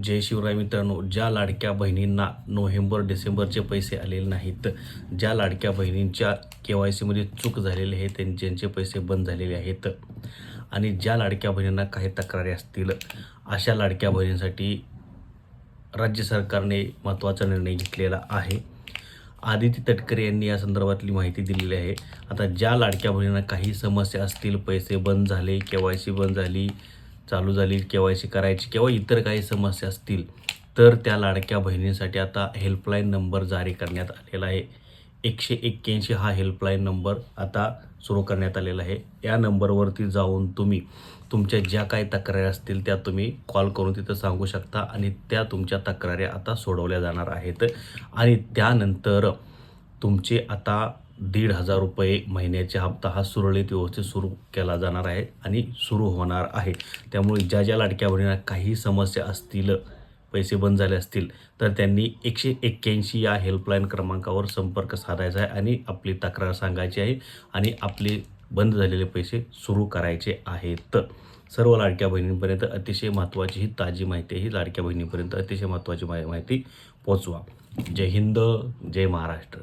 जय शिवराय मित्रांनो, ज्या लाडक्या बहिणींना नोव्हेंबर डिसेंबरचे पैसे आलेले नाहीत, ज्या लाडक्या बहिणींच्या KYCमध्ये चूक झालेली आहे, ज्यांचे पैसे बंद झालेले आहेत आणि ज्या लाडक्या बहिणींना काही तक्रारी असतील, अशा लाडक्या बहिणींसाठी राज्य सरकारने महत्त्वाचा निर्णय घेतलेला आहे. आदिती तटकरे यांनी या संदर्भातली माहिती दिलेली आहे. आता ज्या लाडक्या बहिणींना काही समस्या असतील, पैसे बंद झाले, KYC बंद झाली, चालू झाली, KYC करायची किंवा इतर काही समस्या असतील, तर त्या लाडक्या बहिणींसाठी आता हेल्पलाईन नंबर जारी करण्यात आलेला आहे. 181 हा हेल्पलाईन नंबर आता सुरू करण्यात आलेला आहे. या नंबरवरती जाऊन तुम्ही तुमच्या ज्या काही तक्रारी असतील त्या तुम्ही कॉल करून तिथं सांगू शकता आणि त्या तुमच्या तक्रारी आता सोडवल्या जाणार आहेत. आणि त्यानंतर तुमचे आता 1,500 रुपये महिन्याचा हप्ता हा सुरळीत व्यवस्थित सुरू केला जाणार आहे आणि सुरू होणार आहे. त्यामुळे ज्या ज्या लाडक्या बहिणींना काही समस्या असतील, पैसे बंद झाले असतील, तर त्यांनी 181 या हेल्पलाईन क्रमांकावर संपर्क साधायचा आहे आणि आपली तक्रार सांगायची आहे आणि आपले बंद झालेले पैसे सुरू करायचे आहेत. सर्व लाडक्या बहिणींपर्यंत अतिशय महत्त्वाची ही ताजी माहिती आहे. ही लाडक्या बहिणींपर्यंत अतिशय महत्त्वाची माहिती पोहोचवा. जय हिंद, जय महाराष्ट्र.